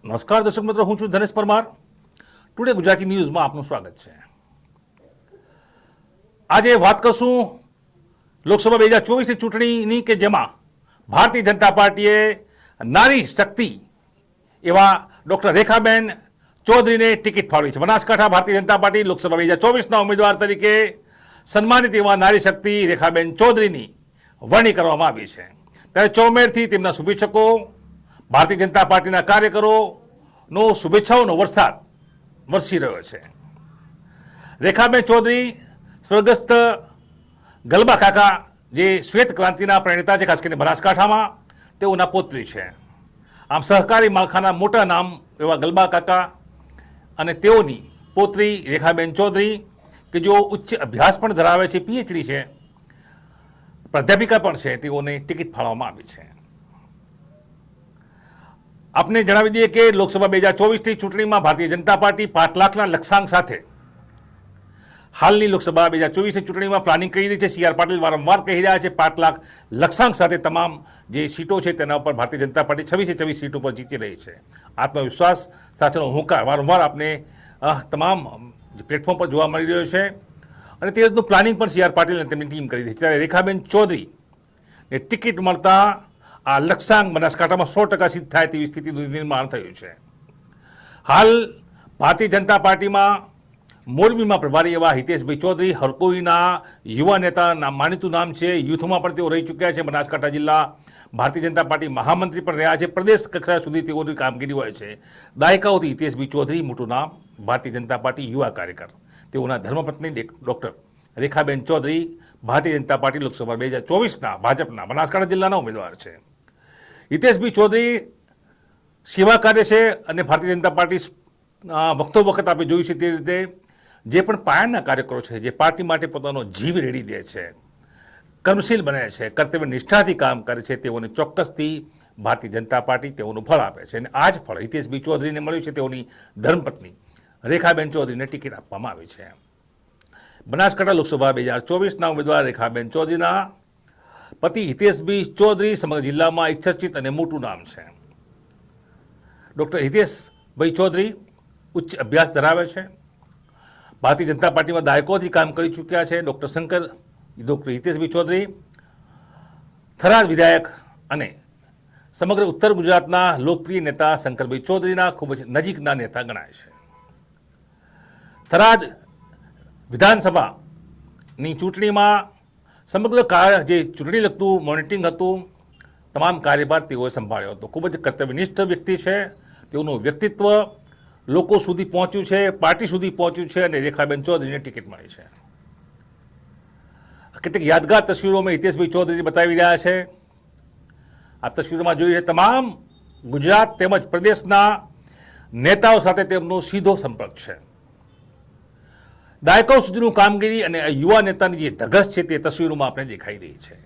નમસ્કાર દર્શક મિત્રો, હું છું ધનેશ પરમાર. ટુડે ગુજરાતી ન્યૂઝમાં આપનું સ્વાગત છે. આજે વાત કરશું લોકસભા 2024ની ચૂંટણીની કે જેમાં ભારતીય જનતા પાર્ટીએ નારી શક્તિ એવા ડૉક્ટર રેખાબેન ચૌધરીને ટિકિટ ફાળવી છે. બનાસકાંઠા ભારતીય જનતા પાર્ટી લોકસભા 2024ના ઉમેદવાર તરીકે સન્માનિત એવા નારી શક્તિ રેખાબેન ચૌધરીની વરણી કરવામાં આવી છે. ત્યારે ચોમેરથી તેમના શુભેચ્છકો, ભારતીય જનતા પાર્ટીના કાર્યકરોનો શુભેચ્છાઓનો વરસાદ વરસી રહ્યો છે. રેખાબેન ચૌધરી સ્વર્ગસ્થ ગલબા કાકા જે શ્વેત ક્રાંતિના પ્રણેતા છે, ખાસ કરીને બનાસકાંઠામાં, તેઓના પૌત્રી છે. આમ સહકારી માળખાના મોટા નામ એવા ગલબા કાકા અને તેઓની પૌત્રી રેખાબેન ચૌધરી કે જેઓ ઉચ્ચ અભ્યાસ પણ ધરાવે છે, પીએચડી છે, પ્રાધ્યાપિકા પણ છે, તેઓને ટિકિટ ફાળવવામાં આવી છે. આપને જણાવી દઈએ કે લોકસભા 2024ની ચૂંટણીમાં ભારતીય જનતા પાર્ટી 5 લાખના લક્ષ્યાંક સાથે હાલની લોકસભા 2024ની ચૂંટણીમાં પ્લાનિંગ કરી રહી છે. સી.આર. પાટીલ વારંવાર કહી રહ્યા છે 5 લાખ લક્ષ્યાંક સાથે તમામ જે સીટો છે તેના ઉપર ભારતીય જનતા પાર્ટી 26 સીટો પર જીતી રહી છે. આત્મવિશ્વાસ સાથેનો હુંકાર વારંવાર આપને તમામ પ્લેટફોર્મ પર જોવા મળી રહ્યો છે અને તે રીતનું પ્લાનિંગ પણ સી.આર. પાટીલ અને તેમની ટીમ કરી રહી છે. ત્યારે રેખાબેન ચૌધરીને ટિકિટ મળતા આ લક્ષ્યાંક બનાસકાંઠામાં 100% સિદ્ધ થાય તેવી સ્થિતિનું નિર્માણ થયું છે. હાલ ભારતીય જનતા પાર્ટીમાં મોરબીમાં પ્રભારી એવા હિતેશભાઈ ચૌધરી હરકોઈના યુવા નેતા માનીતું નામ છે. યુથમાં પણ તેઓ રહી ચૂક્યા છે. બનાસકાંઠા જિલ્લા ભારતીય જનતા પાર્ટી મહામંત્રી પણ રહ્યા છે. પ્રદેશ કક્ષા સુધી તેઓની કામગીરી હોય છે. દાયકાઓથી હિતેશભાઈ ચૌધરી મોટું નામ, ભારતીય જનતા પાર્ટી યુવા કાર્યકર. તેઓના ધર્મપત્ની ડૉક્ટર રેખાબેન ચૌધરી ભારતીય જનતા પાર્ટી લોકસભા 2024ના ભાજપના બનાસકાંઠા જિલ્લાના ઉમેદવાર છે. હિતેશભાઈ ચૌધરી સેવા કાર્ય છે અને ભારતીય જનતા પાર્ટી વખતો વખત આપણે જોયું છે તે રીતે જે પણ પાયાના કાર્યકરો છે, જે પાર્ટી માટે પોતાનો જીવ રેડી દે છે, કર્મશીલ બને છે, કર્તવ્ય નિષ્ઠાથી કામ કરે છે, તેઓને ચોક્કસથી ભારતીય જનતા પાર્ટી તેઓનું ફળ આપે છે. અને આ જ ફળ હિતેશભાઈ ચૌધરીને મળ્યું છે. તેઓની ધર્મપત્ની રેખાબેન ચૌધરીને ટિકિટ આપવામાં આવી છે. બનાસકાંઠા લોકસભા 2024ના ઉમેદવાર રેખાબેન ચૌધરીના પતિ હિતેશભાઈ ચૌધરી સમગ્ર જિલ્લામાં એક ચર્ચિત અને મોટું નામ છે. ડૉક્ટર હિતેશભાઈ ચૌધરી ઉચ્ચ અભ્યાસ ધરાવે છે. ભારતીય જનતા પાર્ટીમાં દાયકોથી કામ કરી ચૂક્યા છે. ડૉક્ટર હિતેશભાઈ ચૌધરી થરાદ વિધાયક અને સમગ્ર ઉત્તર ગુજરાતના લોકપ્રિય નેતા શંકરભાઈ ચૌધરીના ખૂબ જ નજીકના નેતા ગણાય છે. થરાદ વિધાનસભાની ચૂંટણીમાં સમગ્ર જે ચૂંટણી લગતું મોનિટરિંગ હતું, તમામ કાર્યભાર તેઓએ સંભાળ્યો હતો. ખૂબ જ કર્તવ્યનિષ્ઠ વ્યક્તિ છે. તેઓનું વ્યક્તિત્વ લોકો સુધી પહોંચ્યું છે, પાર્ટી સુધી પહોંચ્યું છે અને રેખાબેન ચૌધરીને ટિકિટ મળી છે. કેટલીક યાદગાર તસવીરો અમે હિતેશભાઈ ચૌધરી બતાવી રહ્યા છે. આ તસવીરોમાં જોઈ છે તમામ ગુજરાત તેમજ પ્રદેશના નેતાઓ સાથે તેમનો સીધો સંપર્ક છે. દાયકાઓ સુધીનું કામગીરી અને યુવા નેતાની જે ધગશ છે તે તસવીરોમાં આપણે દેખાઈ રહી છે.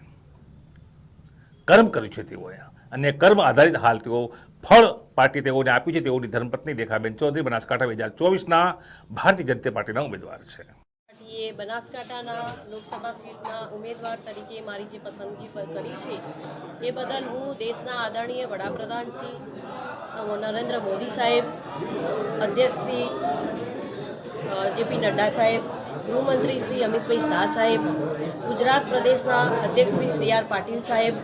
કર્મ કર્યું છે તેઓએ અને કર્મ આધારિત હાલ તેઓ ફળ પાર્ટી તેઓને આપ્યું છે. તેઓની ધર્મપત્ની રેખાબેન ચૌધરી બનાસકાંઠા 2024ના ભારતીય જનતા પાર્ટીના ઉમેદવાર છે. બનાસકાંઠાના લોકસભા સીટના ઉમેદવાર તરીકે મારી જે પસંદગી કરી છે એ બદલ હું દેશના આદરણીય વડાપ્રધાન શ્રી નરેન્દ્ર મોદી સાહેબ, અધ્યક્ષ શ્રી જેપી નડ્ડા સાહેબ, ગૃહમંત્રી શ્રી અમિતભાઈ શાહ સાહેબ, ગુજરાત પ્રદેશના અધ્યક્ષ શ્રી સી.આર. પાટીલ સાહેબ,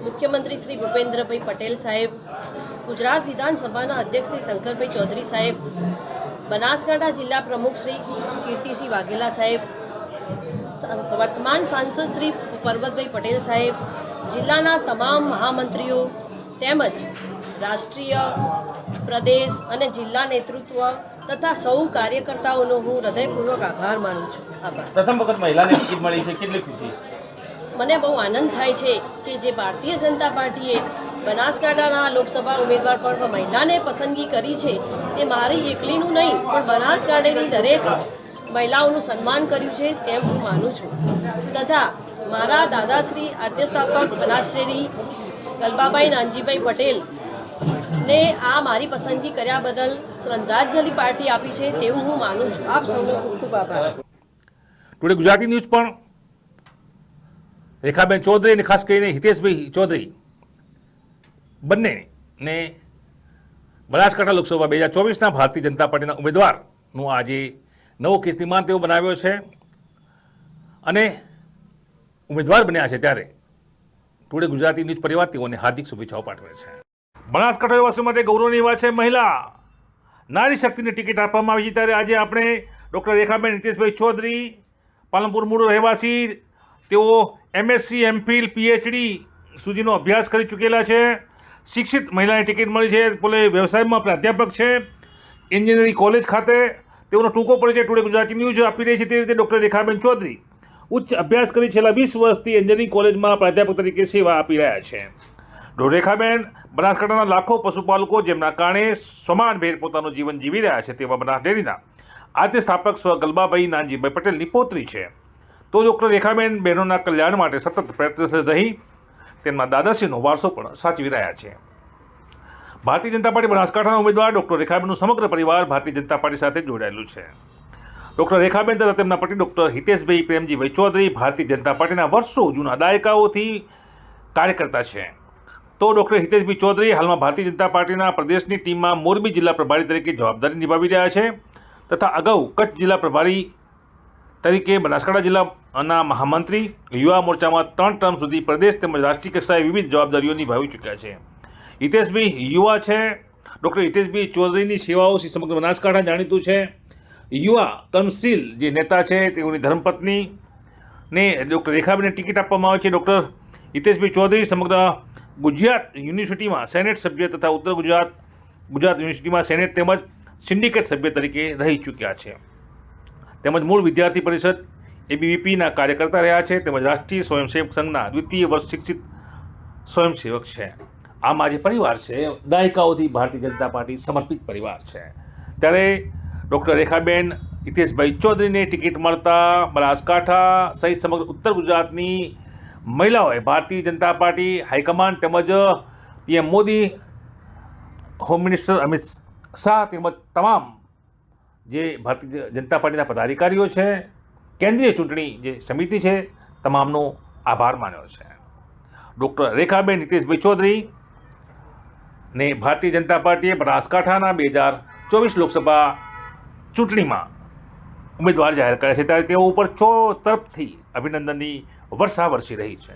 મુખ્યમંત્રી શ્રી ભૂપેન્દ્રભાઈ પટેલ સાહેબ, ગુજરાત વિધાનસભાના અધ્યક્ષ શ્રી શંકરભાઈ ચૌધરી સાહેબ, બનાસકાંઠા જિલ્લા પ્રમુખ શ્રી કીર્તિસિંહ વાઘેલા સાહેબ, વર્તમાન સાંસદ શ્રી પરબતભાઈ પટેલ સાહેબ, જિલ્લાના તમામ મહામંત્રીઓ તેમજ રાષ્ટ્રીય, પ્રદેશ અને જિલ્લા નેતૃત્વ તથા સૌ કાર્યકર્તાઓનો હું હૃદયપૂર્વક આભાર માનું છું. આભાર. પ્રથમ વખત મહિલાને ટિકિટ મળી છે, કેટલી ખુશી? મને બહુ આનંદ થાય છે કે જે ભારતીય જનતા પાર્ટીએ બનાસકાંઠાના લોકસભા ઉમેદવાર પર મહિલાને પસંદગી કરી છે તે મારી એકલીનું નહીં પણ બનાસકાંઠાની દરેક મહિલાઓનું સન્માન કર્યું છે તેમ હું માનું છું. તથા મારા દાદાશ્રી આદ્ય સ્થાપક બનાસડેરી ગલબાભાઈ નાનજીભાઈ પટેલ ને આ મારી પસંદગી કર્યા બદલ શ્રદ્ધાંજલિ પાર્ટી આપી છે તેવું હું માનું છું. આપ સૌનો ખૂબ ખૂબ આભાર. ટુડે ગુજરાતી ન્યૂઝ પણ રેખાબેન ચૌધરી અને ખાસ કરીને હિતેશભાઈ ચૌધરી બંનેને બનાસકાંઠા લોકસભા 2024ના ભારતીય જનતા પાર્ટીના ઉમેદવારનું આજે નવો કીર્તિમાન તેઓ બનાવ્યો છે અને ઉમેદવાર બન્યા છે ત્યારે ટુડે ગુજરાતી ન્યૂઝ પરિવાર તેઓને હાર્દિક શુભેચ્છાઓ પાઠવે છે. બનાસકાંઠા વાસીઓ માટે ગૌરવની વાત છે, મહિલા નારી શક્તિને ટિકિટ આપવામાં આવી છે ત્યારે આજે આપણે ડૉક્ટર રેખાબેન હિતેશભાઈ ચૌધરી, પાલનપુર મૂળ રહેવાસી, તેઓ MSc, MPhil, PhD સુધીનો અભ્યાસ કરી ચૂકેલા છે. શિક્ષિત મહિલાને ટિકિટ મળી છે. પોતે વ્યવસાયમાં પ્રાધ્યાપક છે એન્જિનિયરિંગ કોલેજ ખાતે. તેઓનો ટૂંકો પરિચય ટુડે ગુજરાતી ન્યૂઝ આપી રહી છે. તે રીતે ડૉક્ટર રેખાબેન ચૌધરી ઉચ્ચ અભ્યાસ કરી છેલ્લા 20 વર્ષથી એન્જિનિયરિંગ કોલેજમાં પ્રાધ્યાપક તરીકે સેવા આપી રહ્યા છે. ડૉક્ટર રેખાબેન બનાસકાંઠાના લાખો પશુપાલકો જેમના કારણે સમાનભેર પોતાનું જીવન જીવી રહ્યા છે તેવા બનાસ ડેરીના આદ્ય સ્થાપક સ્વ ગલબાભાઈ નાનજીભાઈ પટેલની પૌત્રી છે. તો ડૉક્ટર રેખાબેન બહેનોના કલ્યાણ માટે સતત પ્રયત્નશીલ રહી તેમના દાદાશ્રીનો વારસો પણ સાચવી રહ્યા છે. ભારતીય જનતા પાર્ટી બનાસકાંઠાના ઉમેદવાર ડૉક્ટર રેખાબેનનું સમગ્ર પરિવાર ભારતીય જનતા પાર્ટી સાથે જોડાયેલું છે. ડૉક્ટર રેખાબેન તથા તેમના પતિ ડૉક્ટર હિતેશભાઈ પ્રેમજીભાઈ ચૌધરી ભારતીય જનતા પાર્ટીના વર્ષો જૂના દાયકાઓથી કાર્યકર્તા છે. તો ડૉક્ટર હિતેશભાઈ ચૌધરી હાલમાં ભારતીય જનતા પાર્ટીના પ્રદેશની ટીમમાં મોરબી જિલ્લા પ્રભારી તરીકે જવાબદારી નિભાવી રહ્યા છે તથા અગાઉ કચ્છ જિલ્લા પ્રભારી તરીકે બનાસકાંઠા જિલ્લાના મહામંત્રી, યુવા મોરચામાં 3 ટર્મ સુધી પ્રદેશ તેમજ રાષ્ટ્રીય કક્ષાએ વિવિધ જવાબદારીઓ નિભાવી ચૂક્યા છે. હિતેશભાઈ યુવા છે. ડૉક્ટર હિતેશભાઈ ચૌધરીની સેવાઓથી સમગ્ર બનાસકાંઠા જાણીતું છે. યુવા કર્મશીલ જે નેતા છે તેઓની ધર્મપત્નીને ડૉક્ટર રેખાબેનને ટિકિટ આપવામાં આવે છે. ડૉક્ટર હિતેશભાઈ ચૌધરી સમગ્ર ગુજરાત યુનિવર્સિટીમાં સેનેટ સભ્ય તથા ઉત્તર ગુજરાત યુનિવર્સિટીમાં સેનેટ તેમજ સિન્ડિકેટ સભ્ય તરીકે રહી ચૂક્યા છે. તેમજ મૂળ વિદ્યાર્થી પરિષદ ABVPના કાર્યકર્તા રહ્યા છે. તેમજ રાષ્ટ્રીય સ્વયંસેવક સંઘના દ્વિતીય વર્ષ શિક્ષિત સ્વયંસેવક છે. આમ આજે પરિવાર છે દાયકાઓથી ભારતીય જનતા પાર્ટી સમર્પિત પરિવાર છે. ત્યારે ડૉક્ટર રેખાબેન હિતેશભાઈ ચૌધરીને ટિકિટ મળતા બનાસકાંઠા સહિત સમગ્ર ઉત્તર ગુજરાતની મહિલાઓએ ભારતીય જનતા પાર્ટી હાઈકમાન્ડ તેમજ PM Modi, home minister Amit Shah તેમજ તમામ જે ભારતીય જનતા પાર્ટીના પદાધિકારીઓ છે, કેન્દ્રીય ચૂંટણી જે સમિતિ છે, તમામનો આભાર માન્યો છે. ડૉક્ટર રેખાબેન હિતેશભાઈ ચૌધરી ને ભારતીય જનતા પાર્ટીએ બનાસકાંઠાના 2024 લોકસભા ચૂંટણીમાં ઉમેદવાર જાહેર કર્યા છે ત્યારે તેઓ ઉપર 4 તરફથી અભિનંદનની વર્ષા વરસી રહી છે.